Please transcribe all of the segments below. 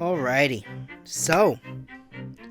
Alrighty. So,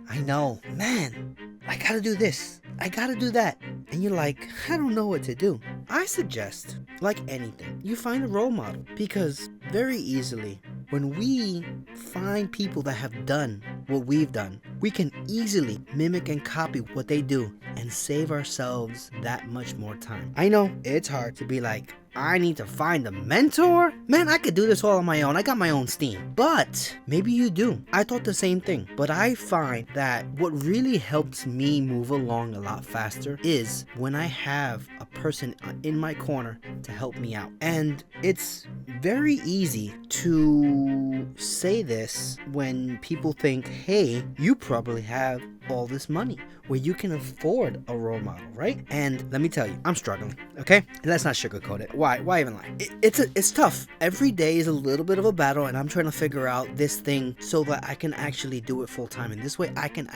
I know, man, I gotta do this. I gotta do that. And you're like, I don't know what to do. I suggest, like anything, you find a role model. Because very easily, when we find people that have done what we've done, we can easily mimic and copy what they do and save ourselves that much more time. I know it's hard to be like, I need to find a mentor? Man, I could do this all on my own. I got my own steam. But maybe you do. I thought the same thing. But I find that what really helps me move along a lot faster is when I have a person in my corner to help me out. And it's very easy to say this when people think, hey, you probably have all this money where you can afford a role model, right? And let me tell you, I'm struggling, okay? Let's not sugarcoat it. Why even lie? It's tough. Every day is a little bit of a battle, and I'm trying to figure out this thing so that I can actually do it full time. And this way I can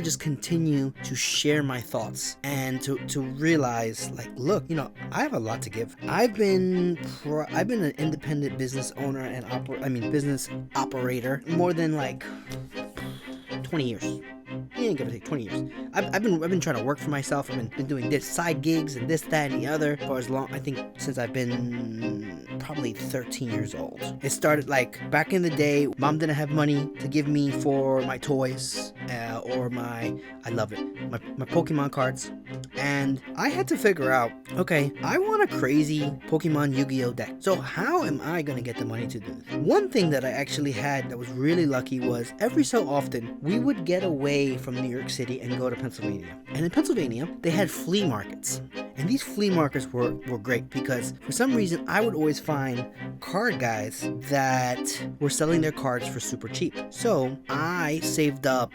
just continue to share my thoughts and to realize, like, look, I have a lot to give. I've been an independent business owner and business operator more than like 20 years. Give or take 20 years. I've been trying to work for myself. I've been doing this side gigs and this, that, and the other for as long, I think, since I've been probably 13 years old. It started like back in the day. Mom didn't have money to give me for my toys or I love it, my Pokemon cards. And I had to figure out, okay, I want a crazy Pokemon Yu-Gi-Oh deck. So how am I going to get the money to do this? One thing that I actually had that was really lucky was every so often we would get away from New York City and go to Pennsylvania. And in Pennsylvania, they had flea markets. And these flea markets were great because for some reason I would always find card guys that were selling their cards for super cheap. So I saved up,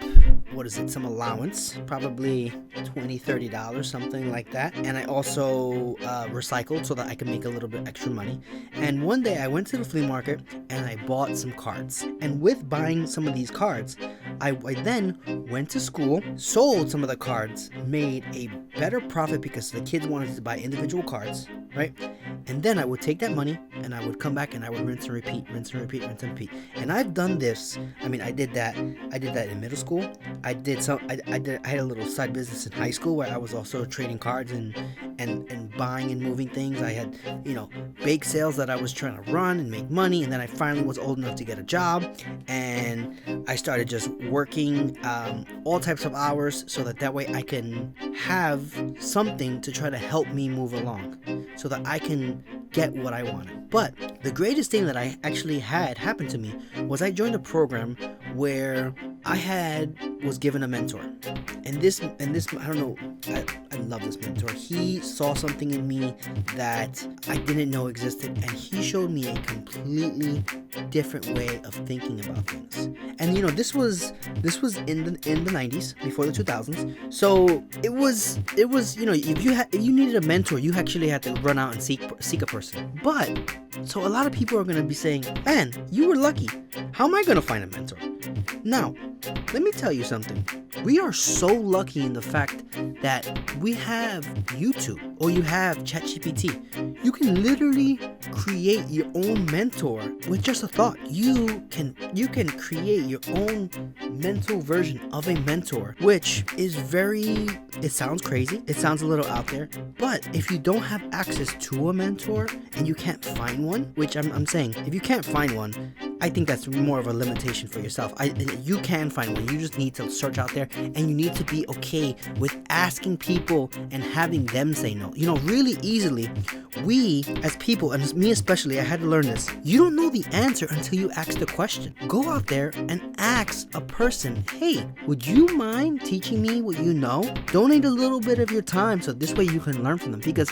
some allowance, probably $20, $30, something like that. And I also recycled so that I could make a little bit extra money. And one day I went to the flea market and I bought some cards. And with buying some of these cards, I then went to school, sold some of the cards, made a better profit because the kids wanted to buy individual cards, right? And then I would take that money and I would come back and I would rinse and repeat. And I've done this. I did that in middle school. I had a little side business in high school where I was also trading cards and buying and moving things. I had, bake sales that I was trying to run and make money. And then I finally was old enough to get a job and I started just working all types of hours so that way I can have something to try to help me move along so that I can get what I wanted. But the greatest thing that I actually had happen to me was I joined a program where I was given a mentor. And this I don't know, I love this mentor. He saw something in me that I didn't know existed, and he showed me a completely different way of thinking about things. And this was in the 90s, before the 2000s. So it was if you needed a mentor, you actually had to run out and seek a person. But so a lot of people are going to be saying, man, you were lucky. How am I going to find a mentor? Now, let me tell you something. We are so lucky in the fact that we have YouTube or you have ChatGPT. You can literally create your own mentor with just a thought. You can create your own mental version of a mentor, which is it sounds crazy. It sounds a little out there. But if you don't have access to a mentor and you can't find one, which I'm saying, if you can't find one, I think that's more of a limitation for yourself. You can find one. You just need to search out there, and you need to be okay with asking people and having them say no. Really easily, we as people, and me especially, I had to learn this. You don't know the answer until you ask the question. Go out there and ask a person, hey, would you mind teaching me what you know? Donate a little bit of your time so this way you can learn from them. Because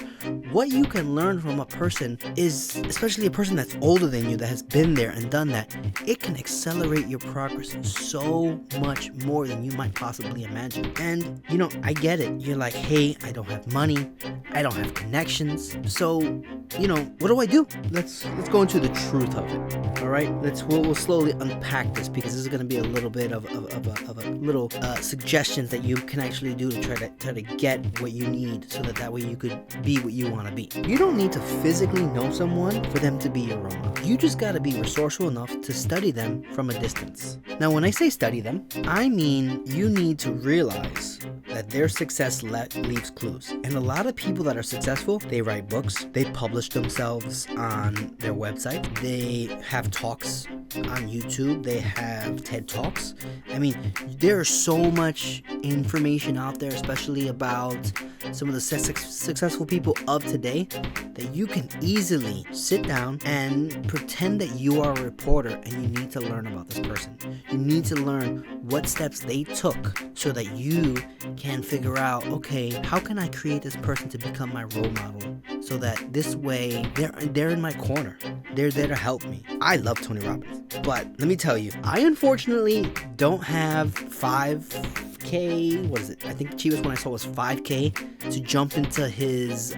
what you can learn from a person is, especially a person that's older than you, that has been there and done that, it can accelerate your progress so much more than you might possibly imagine. And I get it. You're like, hey, I don't have money, I don't have connections, so what do I do? Let's go into the truth of it. All right, we'll slowly unpack this, because this is going to be a little bit of a little suggestions that you can actually do to try to get what you need, so that way you could be what you want to be. You don't need to physically know someone for them to be your role model. You just got to be resourceful enough to study them from a distance. Now, when I say study them, I mean you need to realize that their success leaves clues. And a lot of people that are successful, they write books, they publish themselves on their website, they have talks on YouTube, they have TED Talks. I mean, there's so much information out there, especially about some of the successful people of today, that you can easily sit down and pretend that you are a reporter and you need to learn about this person. You need to learn what steps they took so that you can figure out, okay, how can I create this person to become my role model, so that this way they're in my corner. They're there to help me. I love Tony Robbins, but let me tell you, I unfortunately don't have 5K. What is it? I think the cheapest one I saw was 5K to jump into his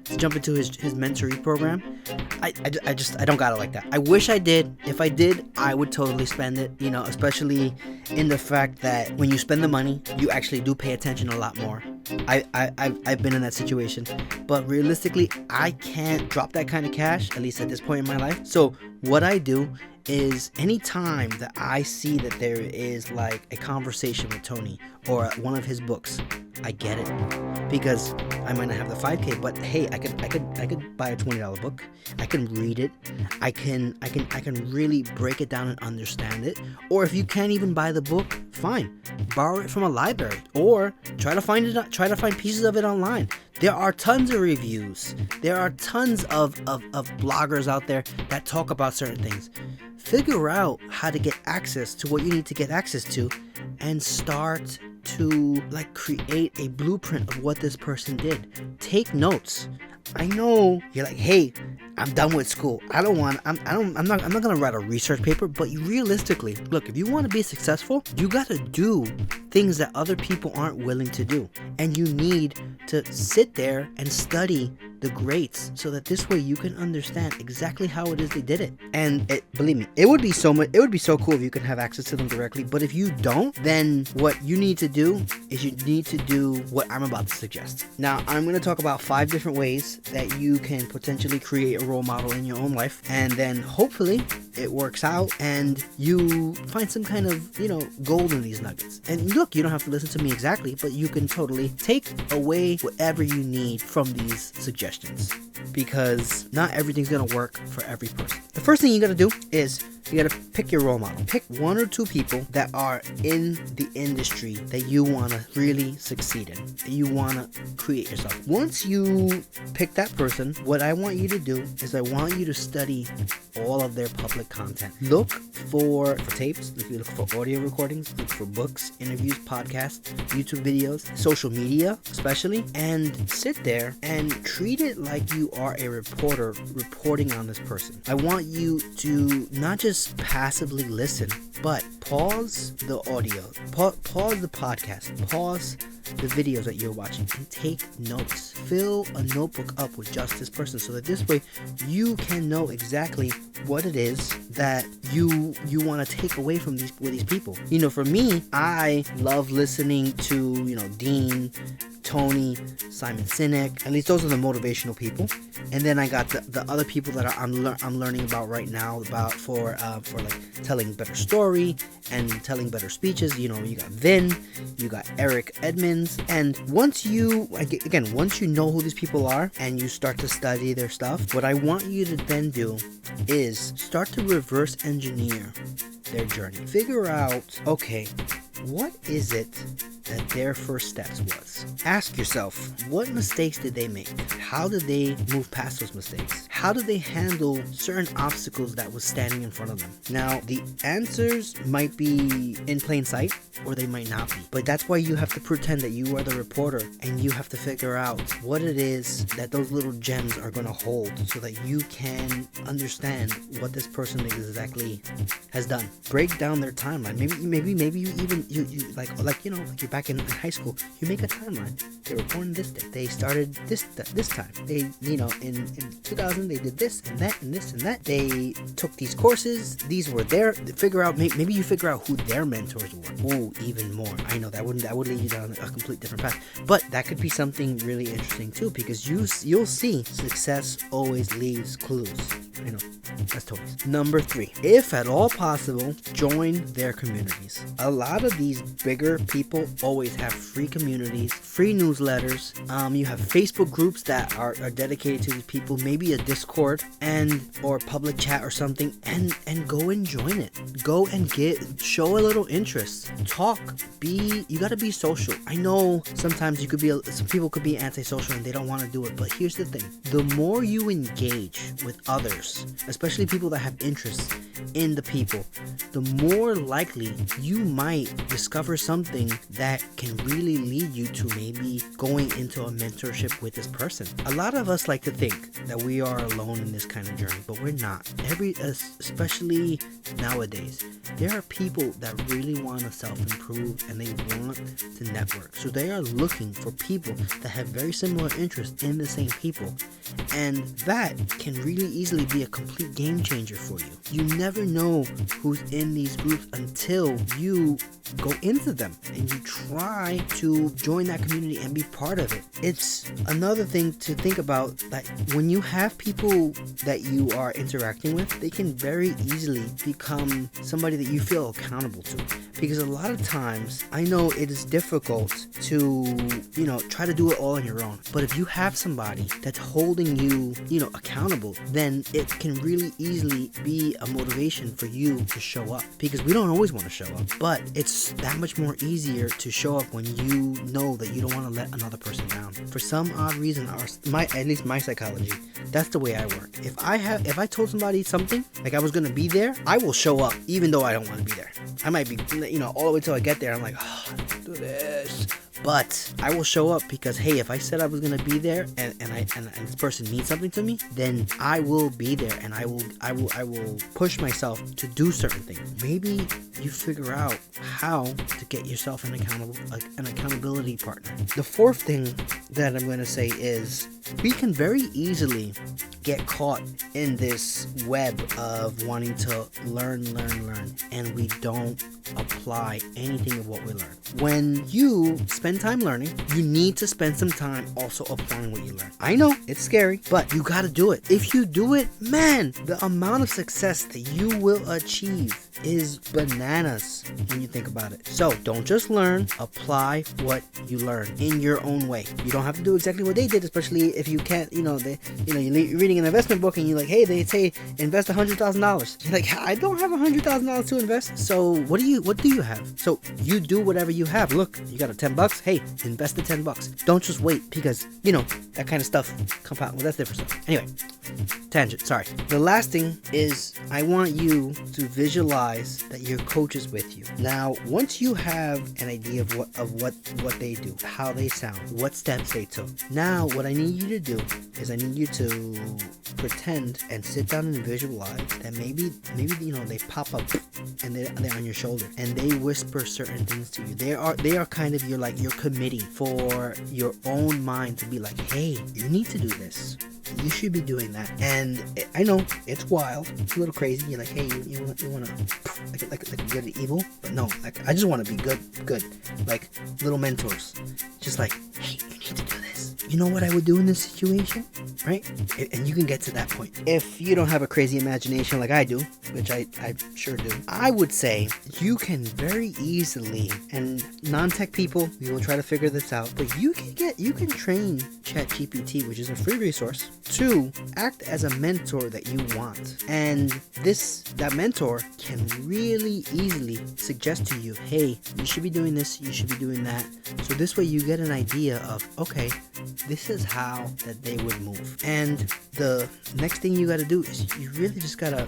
mentorship program. I don't got it like that. I wish I did. If I did, I would totally spend it, especially in the fact that when you spend the money, you actually do pay attention a lot more. I've been in that situation, but realistically, I can't drop that kind of cash, at least at this point in my life. So what I do is, anytime that I see that there is like a conversation with Tony or one of his books, I get it, because I might not have the 5K, but hey, I could buy a $20 book. I can read it. I can really break it down and understand it. Or if you can't even buy the book, fine, borrow it from a library, or try to find pieces of it online. There are tons of reviews. There are tons of bloggers out there that talk about certain things. Figure out how to get access to what you need to get access to, and start to create a blueprint of what this person did. Take notes. I know you're like, hey, I'm done with school. I'm not gonna write a research paper, but realistically, look, if you want to be successful, you gotta do things that other people aren't willing to do. And you need to sit there and study the greats, so that this way you can understand exactly how it is they did it. And believe me, it would be so cool if you can have access to them directly. But if you don't, then what you need to do is you need to do what I'm about to suggest. Now, I'm going to talk about 5 different ways that you can potentially create a role model in your own life, and then hopefully it works out and you find some kind of gold in these nuggets. And look, you don't have to listen to me exactly, but you can totally take away whatever you need from these suggestions, because not everything's gonna work for every person. The first thing you gotta do is you gotta pick your role model. Pick 1 or 2 people that are in the industry that you wanna really succeed in, that you wanna create yourself. Once you pick that person, what I want you to do is I want you to study all of their public content. Look for tapes, look for audio recordings, look for books, interviews, podcasts, YouTube videos, social media especially, and sit there and treat it like you are a reporter reporting on this person. I want you to not just passively listen, but pause the audio, pause the podcast, pause the videos that you're watching, and take notes. Fill a notebook up with just this person, so that this way you can know exactly what it is that you want to take away from these people. For me, I love listening to Dean, Tony, Simon Sinek. At least those are the motivational people. And then I got the other people that I'm learning about right now for like telling better story and telling better speeches. You got Vin, you got Eric Edmonds, and once you know who these people are and you start to study their stuff, what I want you to then do is start to reverse engineer their journey. Figure out, okay, what is it that their first steps was? Ask yourself, what mistakes did they make? How did they move past those mistakes? How did they handle certain obstacles that was standing in front of them? Now, the answers might be in plain sight, or they might not be. But that's why you have to pretend that you are the reporter, and you have to figure out what it is that those little gems are going to hold, so that you can understand what this person exactly has done. Break down their timeline. Maybe you even you're back in high school, you make a timeline. They were born this day. They started this time. They in 2000 they did this and that and this and that. They took these courses. These were their, figure out, maybe you figure out who their mentors were. Ooh, even more. I know that would lead you down a complete different path. But that could be something really interesting too, because you'll see success always leaves clues. I know, that's toys. Number 3, if at all possible, join their communities. A lot of these bigger people always have free communities, free newsletters. You have Facebook groups that are dedicated to these people, maybe a Discord or public chat or something, and go and join it. Go and show a little interest. Talk. You gotta be social. I know sometimes some people could be antisocial and they don't want to do it, but here's the thing. The more you engage with others, especially people that have interests in the people, the more likely you might discover something that can really lead you to maybe going into a mentorship with this person. A lot of us like to think that we are alone in this kind of journey, but we're not. Especially nowadays, there are people that really want to self-improve and they want to network. So they are looking for people that have very similar interests in the same people. And that can really easily be a complete game changer for you. You never know who's in these groups until you go into them and you try to join that community and be part of it. It's another thing to think about, that when you have people that you are interacting with, they can very easily become somebody that you feel accountable to. Because a lot of times, I know it is difficult to, try to do it all on your own. But if you have somebody that's holding you, accountable, then it can really easily be a motivation for you to show up. Because we don't always want to show up, but it's that much more easier to show up when you know that you don't want to let another person down. For some odd reason, at least my psychology, that's the way I work. If I told somebody something, like I was going to be there, I will show up even though I don't want to be there. I might be, all the way till I get there, I'm like, let's do this. But I will show up because, hey, if I said I was gonna be there and this person needs something to me, then I will be there and I will push myself to do certain things. Maybe you figure out how to get yourself an accountability partner. The 4th thing that I'm gonna say is we can very easily get caught in this web of wanting to learn, and we don't apply anything of what we learn. When you spend time learning, you need to spend some time also applying what you learn. I know it's scary, but you gotta do it. If you do it, man, the amount of success that you will achieve is bananas when you think about it. So don't just learn, apply what you learn in your own way. You don't have to do exactly what they did, especially if you can't, you're reading an investment book and you're like, hey, they say invest $100,000. You're like, I don't have $100,000 to invest. So what do you have? So you do whatever you have. Look, you got a $10. Hey, invest the $10. Don't just wait, because that kind of stuff compound. Well, that's different stuff. Anyway, tangent. Sorry. The last thing is I want you to visualize that your coach is with you. Now, once you have an idea of what they do, how they sound, what steps they took. Now, what I need you to do is I need you to pretend and sit down and visualize that maybe they pop up and they're on your shoulder and they whisper certain things to you. They are kind of your committee for your own mind to be like, hey, you need to do this. You should be doing that. And I know it's wild, it's a little crazy. You're like, hey, you want to like good and evil, but no, like I just want to be good, like little mentors. Just like, hey, you need to do this. You know what I would do in this situation, right? And you can get to that point. If you don't have a crazy imagination like I do, which I sure do, I would say you can very easily, and non-tech people, we will try to figure this out, but you can train ChatGPT, which is a free resource, to act as a mentor that you want. And that mentor can really easily suggest to you, hey, you should be doing this, you should be doing that. So this way you get an idea of, okay, this is how that they would move. And the next thing you gotta do is you really just gotta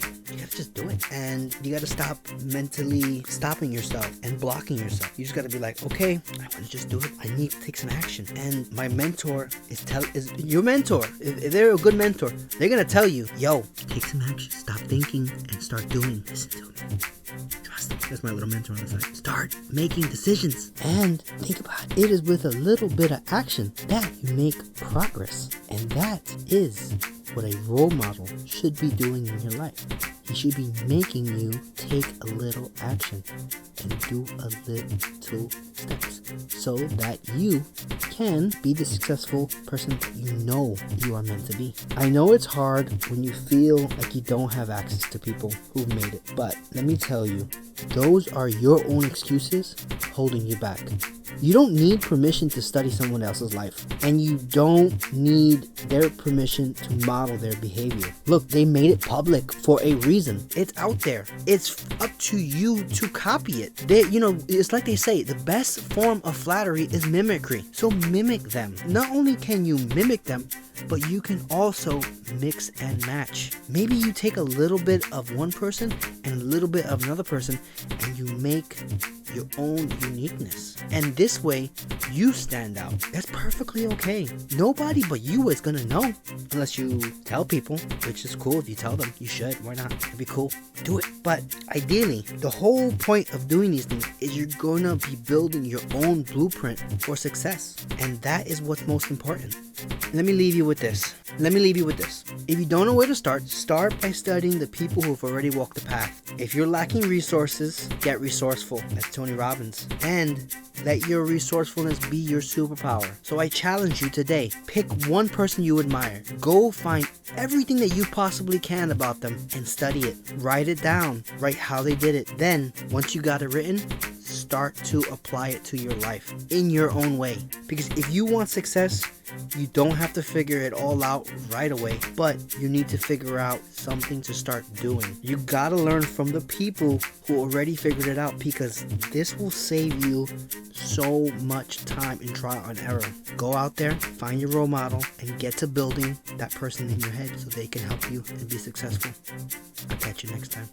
just do it. And you gotta stop mentally stopping yourself and blocking yourself. You just gotta be like, okay, I want to just do it. I need to take some action. And my mentor is your mentor. If they're a good mentor, they're gonna tell you, yo, take some action. Stop thinking and start doing. Listen to me. Trust me. That's my little mentor on the side. Start making decisions. And think about it. It is with a little bit of action that you make progress. And that is what a role model should be doing in your life. He should be making you take a little action and do a little steps so that you can be the successful person that you know you are meant to be. I know it's hard when you feel like you don't have access to people who've made it, but let me tell you, those are your own excuses holding you back. You don't need permission to study someone else's life, and you don't need their permission to model their behavior. Look, they made it public for a reason. It's out there. It's up to you to copy it. It's like they say, the best form of flattery is mimicry. So mimic them. Not only can you mimic them, but you can also mix and match. Maybe you take a little bit of one person and a little bit of another person, and you make your own uniqueness. And this way, you stand out. That's perfectly okay. Nobody but you is gonna know, unless you tell people, which is cool if you tell them. You should. Why not? It'd be cool. Do it. But ideally, the whole point of doing these things is you're gonna be building your own blueprint for success. And that is what's most important. Let me leave you with this. If you don't know where to start by studying the people who have already walked the path. If you're lacking resources, get resourceful. That's Tony Robbins. And let your resourcefulness be your superpower. So I challenge you today. Pick one person you admire. Go find everything that you possibly can about them and study it. Write it down. Write how they did it. Then, once you got it written, start to apply it to your life in your own way. Because if you want success, you don't have to figure it all out right away, but you need to figure out something to start doing. You gotta learn from the people who already figured it out, because this will save you so much time in trial and error. Go out there, find your role model, and get to building that person in your head so they can help you and be successful. I'll catch you next time.